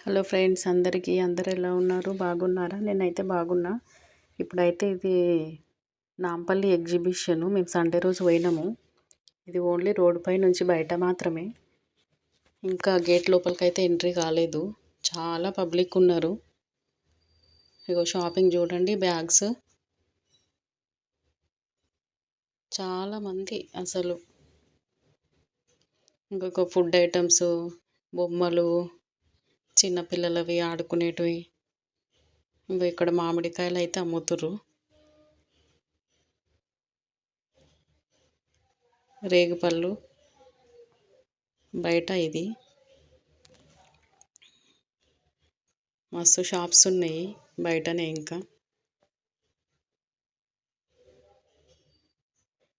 Hello friends, అందరూ ఎలా ఉన్నారు? బాగున్నారా? నేనైతే బాగున్నా. ఇప్పుడైతే ఇది నాంపల్లి ఎగ్జిబిషను. మేము సండే రోజు పోయినాము. ఇది ఓన్లీ రోడ్ పై నుంచి బయట మాత్రమే, ఇంకా గేట్ లోపలికైతే ఎంట్రీ కాలేదు. చాలా పబ్లిక్ ఉన్నారు. ఇగో షాపింగ్ చూడండి, బ్యాగ్స్ చాలా మంది అసలు. ఇంకొక ఫుడ్ ఐటమ్స్, బొమ్మలు, చిన్నపిల్లలవి ఆడుకునేటివి. ఇంకో ఇక్కడ మామిడికాయలు అయితే అమ్ముతుర్రు. రేగుపళ్ళు బయట ఇది మస్తు షాప్స్ ఉన్నాయి బయటనే. ఇంకా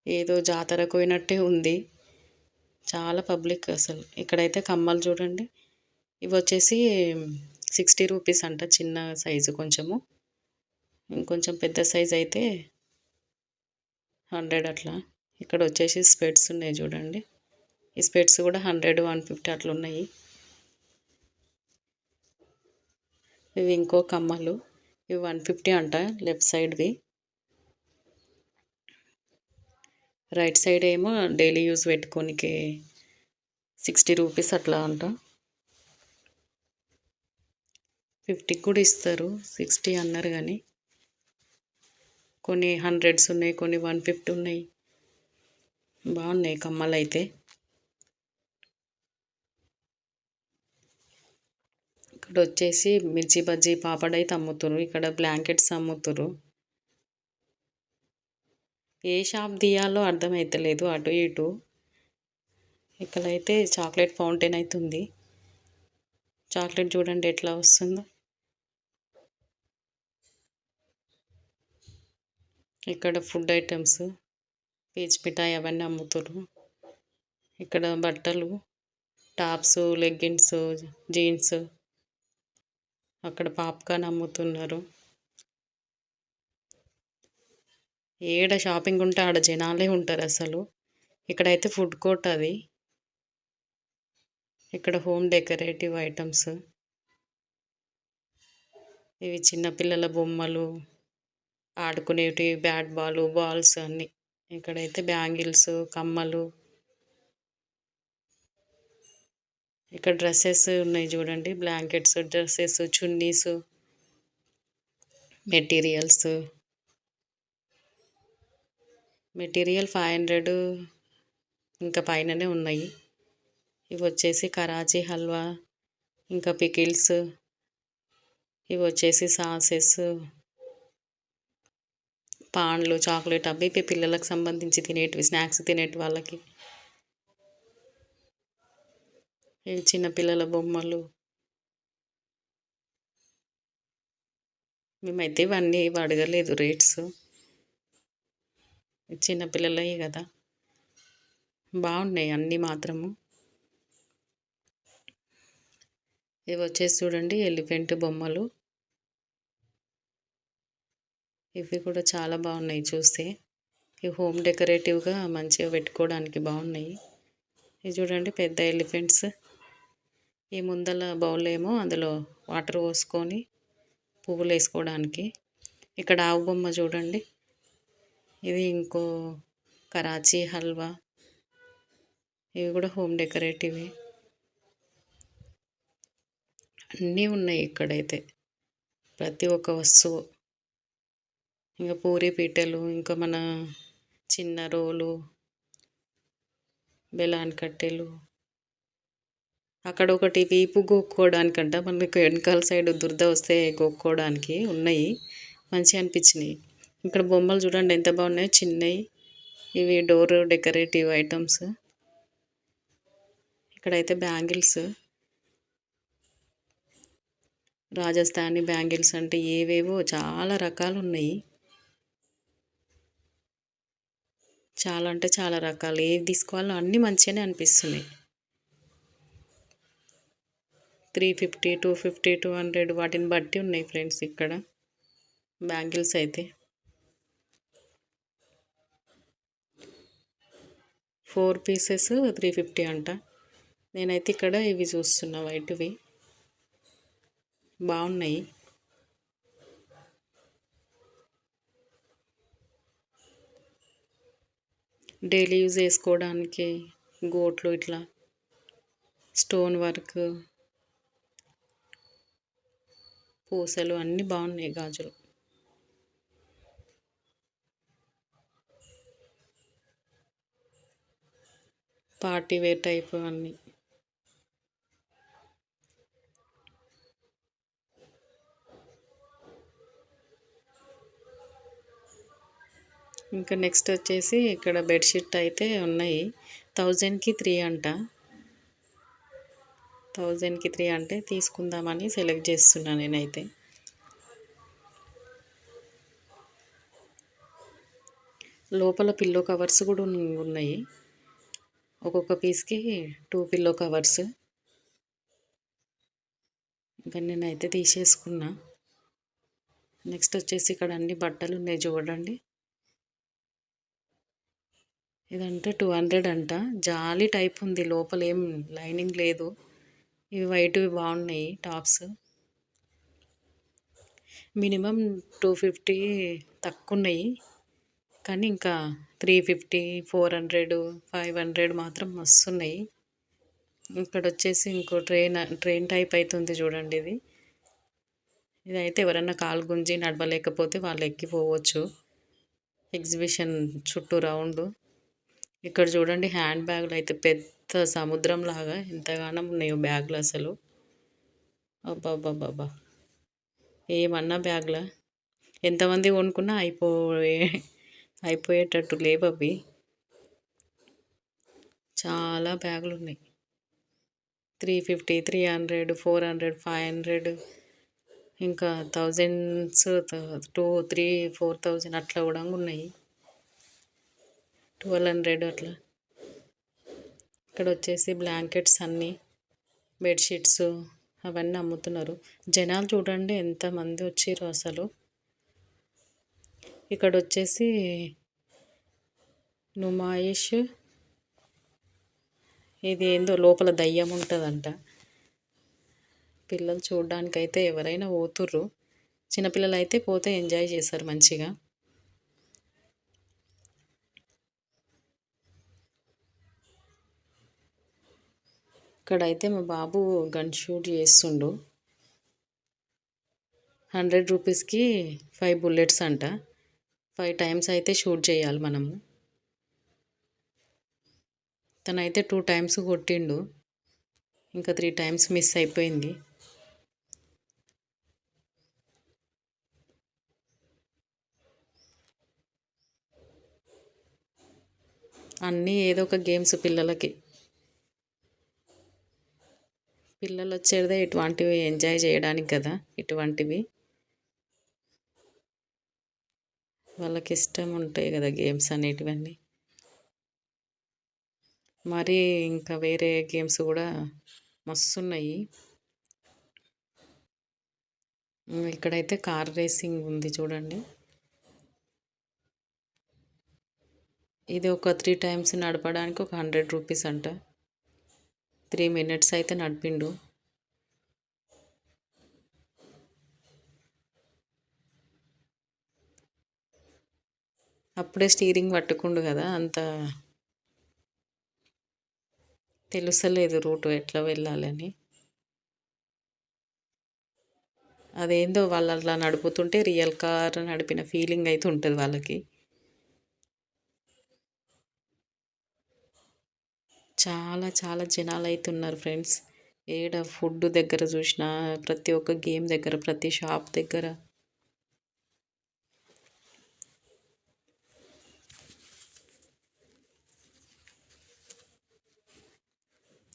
ఏదో జాతరకు పోయినట్టే ఉంది. చాలా పబ్లిక్ అసలు. ఇక్కడైతే కమ్మలు చూడండి, ఇవి వచ్చేసి 60 రూపీస్ అంట. చిన్న సైజు కొంచెము, ఇంకొంచెం పెద్ద సైజు అయితే 100 అట్లా. ఇక్కడ వచ్చేసి స్పెట్స్ ఉన్నాయి చూడండి, ఈ స్పెట్స్ కూడా 100, 150 అట్లా ఉన్నాయి. ఇవి ఇంకో కమ్మలు, ఇవి 150 అంట లెఫ్ట్ సైడ్వి. రైట్ సైడ్ ఏమో డైలీ యూజ్ పెట్టుకోనికి 60 రూపీస్ అట్లా అంట. 50 కూడా ఇస్తారు, 60 అన్నారు కానీ. కొన్ని 100s ఉన్నాయి, కొన్ని 150 ఉన్నాయి. బాగున్నాయి కమ్మలు అయితే. ఇక్కడ వచ్చేసి మిర్చి బజ్జీ పాపడ్ అయితే అమ్ముతురు. ఇక్కడ బ్లాంకెట్స్ అమ్ముతురు. ఏ షాప్ తీయాలో అర్థమవుతలేదు, అటు ఇటు. ఇక్కడైతే చాక్లెట్ ఫౌంటైన్ అయితే ఉంది. చాక్లెట్ చూడండి ఎట్లా వస్తుందో. ఇక్కడ ఫుడ్ ఐటమ్స్, పీచ్ మిఠాయి అవన్నీ అమ్ముతురు. ఇక్కడ బట్టలు, టాప్స్, లెగ్గిన్స్, జీన్స్. అక్కడ పాప్కార్న్ అమ్ముతున్నారు. ఏడ షాపింగ్ ఉంటే ఆడ జనాలే ఉంటారు అసలు. ఇక్కడైతే ఫుడ్ కోర్ట్ అది. ఇక్కడ హోమ్ డెకరేటివ్ ఐటమ్స్, ఇవి చిన్నపిల్లల బొమ్మలు, ఆడుకునేవి, బ్యాట్ బాల్, బాల్స్ అన్నీ. ఇక్కడైతే బ్యాంగిల్స్, కమ్మలు. ఇక్కడ డ్రెస్సెస్ ఉన్నాయి చూడండి, బ్లాంకెట్స్, డ్రెస్సెస్, చున్నీస్, మెటీరియల్ 500 ఇంకా పైననే ఉన్నాయి. ఇవి వచ్చేసి కరాచీ హల్వా, ఇంకా పికిల్స్. ఇవి వచ్చేసి సాసెస్, పాన్లు, చాక్లెట్ అవి పిల్లలకు సంబంధించి తినేటివి, స్నాక్స్ తినేటి వాళ్ళకి. ఇవి చిన్నపిల్లల బొమ్మలు. మేమైతే ఇవన్నీ అడగలేదు రేట్స్, చిన్నపిల్లలవి కదా. బాగున్నాయి అన్నీ మాత్రము. ఇవి వచ్చేసి చూడండి ఎలిఫెంట్ బొమ్మలు. ఇవి కూడా చాలా బాగున్నాయి చూస్తే. ఇవి హోమ్ డెకరేటివ్గా మంచిగా పెట్టుకోవడానికి బాగున్నాయి. ఇవి చూడండి పెద్ద ఎలిఫెంట్స్. ఈ ముందల బౌల్ ఏమో అందులో వాటర్ పోసుకొని పువ్వులు వేసుకోవడానికి. ఇక్కడ ఆవు బొమ్మ చూడండి, ఇది ఇంకో కరాచీ హల్వా. ఇవి కూడా హోమ్ డెకరేటివ్. అన్నీ ఉన్నాయి ఇక్కడైతే, ప్రతి ఒక్క వస్తువు. ఇంకా పూరి పీటలు, ఇంకా మన చిన్న రోలు, బెలాన్ కట్టెలు. అక్కడ ఒకటి వీపు గోక్కోవడానికంట, మనకి వెనకాల సైడ్ దురద వస్తే గోక్కోవడానికి ఉన్నాయి, మంచిగా అనిపించినాయి. ఇక్కడ బొమ్మలు చూడండి ఎంత బాగున్నాయో, చిన్నవి. ఇవి డోర్ డెకరేటివ్ ఐటమ్స్. ఇక్కడైతే బ్యాంగిల్స్, రాజస్థానీ బ్యాంగిల్స్ అంటే ఏవేవో చాలా రకాలు ఉన్నాయి. చాలా అంటే చాలా రకాలు, ఏవి తీసుకోవాలో అన్నీ మంచిగానే అనిపిస్తున్నాయి. 350, 250, 200 వాటిని బట్టి ఉన్నాయి ఫ్రెండ్స్ ఇక్కడ బ్యాంగిల్స్ అయితే. 4 పీసెస్ 350 అంట. నేనైతే ఇక్కడ ఇవి చూస్తున్నా వైట్వి. బాగున్నాయి. డైలీ యూజ్ చేసుకోవడానికి గోట్లు ఇట్లా స్టోన్ వర్క్ పూసలు అన్నీ బాగున్నాయి గాజులు. పార్టీ వేర్ టైప్ అన్నీ. ఇంకా నెక్స్ట్ వచ్చేసి ఇక్కడ బెడ్షీట్ అయితే ఉన్నాయి. 1000కి 3 అంట. 1000కి 3 అంటే తీసుకుందామని సెలెక్ట్ చేస్తున్నా నేనైతే. లోపల పిల్లో కవర్స్ కూడా ఉన్నాయి. ఒక్కొక్క పీస్కి 2 పిల్లో కవర్స్. ఇంకా నేనైతే తీసేసుకున్నా. నెక్స్ట్ వచ్చేసి ఇక్కడ అన్ని బట్టలు ఉన్నాయి చూడండి. ఇదంటే 200 అంట. జాలీ టైప్ ఉంది, లోపల ఏం లైనింగ్ లేదు. ఇవి వైట్వి బాగున్నాయి టాప్స్. మినిమం 250 తక్కువ ఉన్నాయి, కానీ ఇంకా 350, 400, 500 మాత్రం మస్తున్నాయి. ఇక్కడ వచ్చేసి ఇంకో ట్రైన్ టైప్ అవుతుంది చూడండి. ఇదైతే ఎవరన్నా కాలు గుంజి నడవలేకపోతే వాళ్ళు ఎక్కిపోవచ్చు. ఎగ్జిబిషన్ చుట్టూ రౌండ్. ఇక్కడ చూడండి హ్యాండ్ బ్యాగులు అయితే పెద్ద సముద్రం లాగా ఎంతగానో ఉన్నాయో బ్యాగులు అసలు. అబ్బాబ్బాబ్బా, ఏమన్నా బ్యాగులా, ఎంతమంది కొనుక్కున్నా అయిపోయేటట్టు లేవు అవి. చాలా బ్యాగులు ఉన్నాయి. 350, 300, 400, 500, ఇంకా థౌజండ్స్ 2, 3, 4000 అట్లా కూడా ఉన్నాయి. 1200 అట్లా. ఇక్కడ వచ్చేసి బ్లాంకెట్స్ అన్నీ, బెడ్షీట్స్ అవన్నీ అమ్ముతున్నారు. జనాలు చూడండి ఎంతమంది వచ్చిర్రు అసలు. ఇక్కడ వచ్చేసి నుమాయిష్, ఇది ఏందో లోపల దయ్యం ఉంటుందంట. పిల్లలు చూడడానికైతే ఎవరైనా పోతుర్రు. చిన్నపిల్లలు అయితే పోతే ఎంజాయ్ చేస్తారు మంచిగా. ఇక్కడైతే మా బాబు గన్ షూట్ చేస్తుండు. 100 రూపీస్కి 5 బుల్లెట్స్ అంట. 5 టైమ్స్ అయితే షూట్ చేయాలి మనము. తనైతే 2 టైమ్స్ కొట్టిండు, ఇంకా 3 టైమ్స్ మిస్ అయిపోయింది. అన్నీ ఏదో ఒక గేమ్స్ పిల్లలకి. పిల్లలు వచ్చేదే ఇటువంటివి ఎంజాయ్ చేయడానికి కదా. ఇటువంటివి వాళ్ళకి ఇష్టం ఉంటాయి కదా గేమ్స్ అనేటివన్నీ. మరి ఇంకా వేరే గేమ్స్ కూడా మస్తున్నాయి. ఇక్కడైతే కార్ రేసింగ్ ఉంది చూడండి. ఇది ఒక 3 టైమ్స్ నడపడానికి ఒక 100 రూపీస్ అంట. 3 మినిట్స్ అయితే నడిపిండు. అప్పుడే స్టీరింగ్ పట్టుకుండు కదా, అంత తెలుసలేదు రూటు ఎట్లా వెళ్ళాలని. అదేందో వాళ్ళు అట్లా నడుపుతుంటే రియల్ కార్ నడిపిన ఫీలింగ్ అయితే ఉంటుంది వాళ్ళకి. చాలా చాలా జనాలు అయితే ఉన్నారు ఫ్రెండ్స్. ఏడ ఫుడ్ దగ్గర చూసినా, ప్రతి ఒక్క గేమ్ దగ్గర, ప్రతి షాప్ దగ్గర.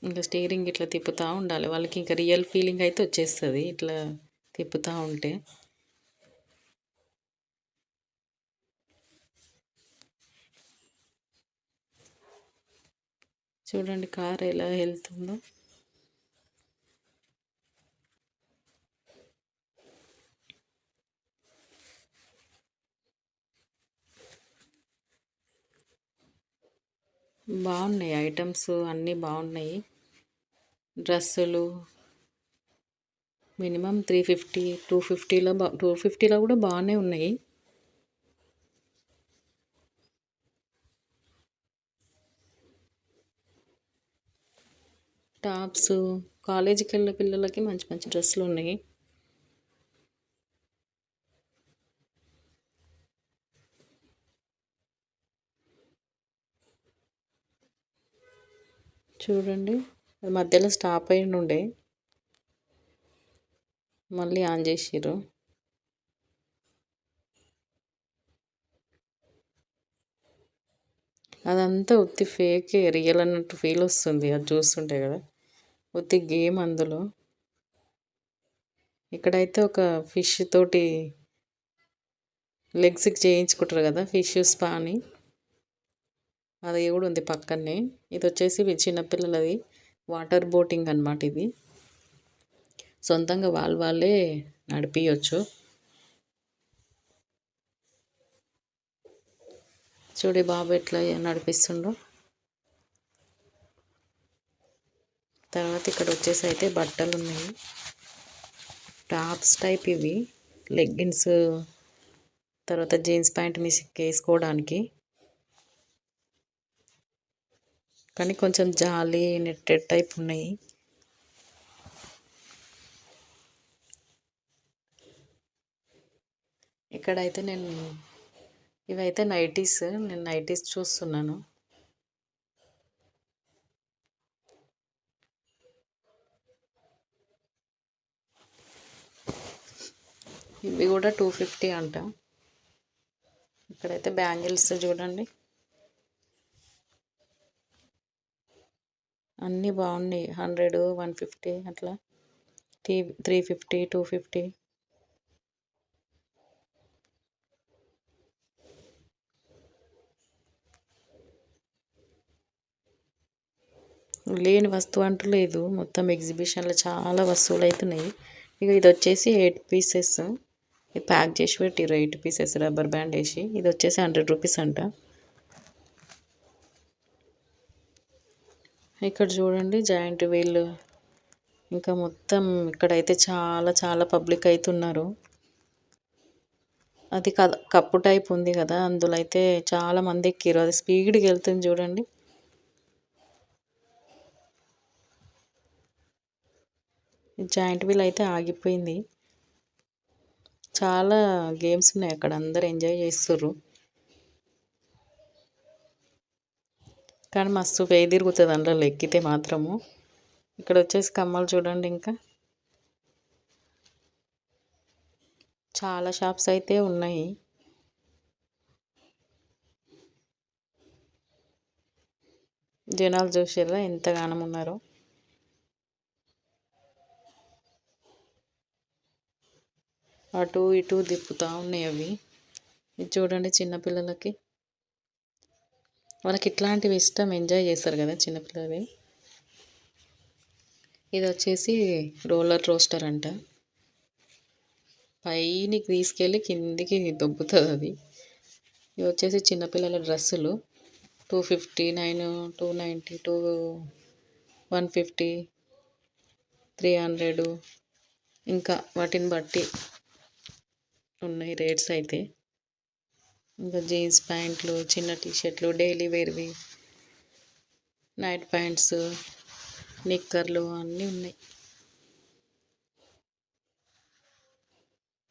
ఇంకా స్టీరింగ్ ఇట్లా తిప్పుతూ ఉండాలి వాళ్ళకి, ఇంకా రియల్ ఫీలింగ్ అయితే వచ్చేస్తుంది ఇట్లా తిప్పుతూ ఉంటే. చూడండి కార్ ఎలా వెళ్తుందో. బాగున్నాయి ఐటమ్స్ అన్నీ బాగున్నాయి. డ్రెస్సులు మినిమం 350, 250లో కూడా బాగానే ఉన్నాయి. టాప్స్, కాలేజీకి వెళ్ళే పిల్లలకి మంచి మంచి డ్రెస్సులు ఉన్నాయి. చూడండి, అది మధ్యలో స్టాప్ అయి ఉండే మళ్ళీ ఆన్ చేసిర్రు. అదంతా ఉత్తి ఫేక్, రియల్ అన్నట్టు ఫీల్ వస్తుంది అది చూస్తుంటే కదా, ఉత్తి గేమ్ అందులో. ఇక్కడైతే ఒక ఫిష్ తోటి లెగ్స్కి చేయించుకుంటారు కదా, ఫిష్ స్పా అని, అది కూడా ఉంది పక్కనే. ఇది వచ్చేసి చిన్నపిల్లలది వాటర్ బోటింగ్ అనమాట. ఇది సొంతంగా వాళ్ళే నడిపించవచ్చు. చూడి బాబు ఎట్లా నడిపిస్తుండో. తర్వాత ఇక్కడ వచ్చేసి అయితే బట్టలు ఉన్నాయి, టాప్స్ టైప్ ఇవి, లెగ్గిన్స్, తర్వాత జీన్స్ ప్యాంట్ మిస్కి వేసుకోవడానికి. కానీ కొంచెం జాలీ నెట్టెడ్ టైప్ ఉన్నాయి. ఇక్కడైతే ఇవైతే నైటీస్, నేను నైటీస్ చూస్తున్నాను. ఇవి కూడా 250 అంట. ఇక్కడైతే బ్యాంగిల్స్ చూడండి, అన్నీ బాగున్నాయి. 100, 150 అట్లా, 350, 250. లేని వస్తువు అంటూ లేదు, మొత్తం ఎగ్జిబిషన్లో చాలా వస్తువులు అవుతున్నాయి. ఇక ఇది వచ్చేసి 8 పీసెస్, ఇది ప్యాక్ చేసి పెట్టిర్రు 8 పీసెస్ రబ్బర్ బ్యాండ్ వేసి. ఇది వచ్చేసి 100 రూపీస్ అంట. ఇక్కడ చూడండి జాయింట్ వీల్. ఇంకా మొత్తం ఇక్కడైతే చాలా చాలా పబ్లిక్ అవుతున్నారు. అది కప్పు టైప్ ఉంది కదా, అందులో అయితే చాలా మంది ఎక్కిరు. అది స్పీడ్కి వెళ్తుంది చూడండి. జాయింట్ వీల్ అయితే ఆగిపోయింది. చాలా గేమ్స్ ఉన్నాయి అక్కడ, అందరు ఎంజాయ్ చేస్తుర్రు. కానీ మస్తు పే తిరుగుతుంది అందులో ఎక్కితే మాత్రము. ఇక్కడ వచ్చేసి కమ్మలు చూడండి, ఇంకా చాలా షాప్స్ అయితే ఉన్నాయి. జనాలు చూసారా ఎంతగానం ఉన్నారో. అటు ఇటు తిప్పుతూ ఉన్నాయి అవి. ఇది చూడండి, చిన్నపిల్లలకి వాళ్ళకి ఇట్లాంటివి ఇష్టం, ఎంజాయ్ చేస్తారు కదా చిన్నపిల్లలు. ఇది వచ్చేసి రోలర్ రోస్టర్ అంట, పైకి తీసుకెళ్ళి కిందికి దొబ్బుతుంది అది. ఇవి వచ్చేసి చిన్నపిల్లల డ్రెస్సులు, 259, 290, 150, 300, ఇంకా వాటిని బట్టి ఉన్నాయి రేట్స్ అయితే. ఇంకా జీన్స్ ప్యాంట్లు, చిన్న టీషర్ట్లు, డైలీ వేర్వి, నైట్ ప్యాంట్స్, నిక్కర్లు అన్నీ ఉన్నాయి.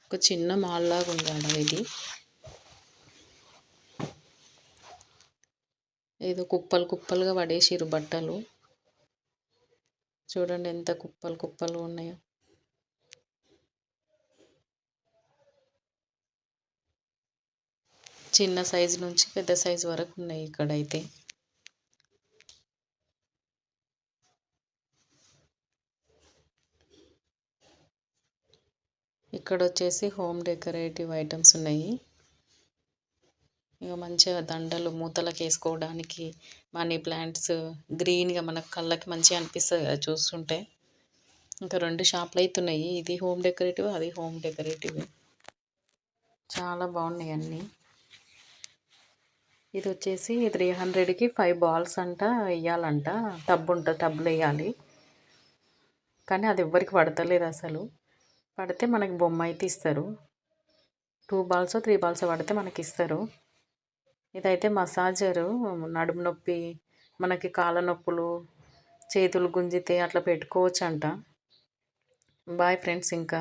ఒక చిన్న మాల్ లాగా ఉంది అక్కడ. ఇది ఏదో కుప్పలు కుప్పలుగా పడేసిర్రు బట్టలు. చూడండి ఎంత కుప్పలు కుప్పలు ఉన్నాయో. చిన్న సైజు నుంచి పెద్ద సైజు వరకు ఉన్నాయి ఇక్కడైతే. ఇక్కడ వచ్చేసి హోమ్ డెకరేటివ్ ఐటమ్స్ ఉన్నాయి. ఇక మంచిగా దండలు మూతలకు వేసుకోవడానికి, మనీ ప్లాంట్స్, గ్రీన్గా మనకు కళ్ళకి మంచిగా అనిపిస్తుంది కదా చూస్తుంటే. ఇంకా 2 షాపులు అవుతున్నాయి, ఇది హోమ్ డెకరేటివ్, అది హోమ్ డెకరేటివ్. చాలా బాగున్నాయి అన్నీ. ఇది వచ్చేసి 300కి 5 బాల్స్ అంట వేయాలంట. టబ్ ఉంటుంది, టబ్లో వేయాలి. కానీ అది ఎవ్వరికి పడతలేదు అసలు. పడితే మనకి బొమ్మ అయితే ఇస్తారు. 2 బాల్సో 3 బాల్సో పడితే మనకి ఇస్తారు. ఇదైతే మసాజరు. నడుము నొప్పి, మనకి కాళ్ళ నొప్పులు, చేతులు గుంజితే అట్లా పెట్టుకోవచ్చంట. Bye friends. ఇంకా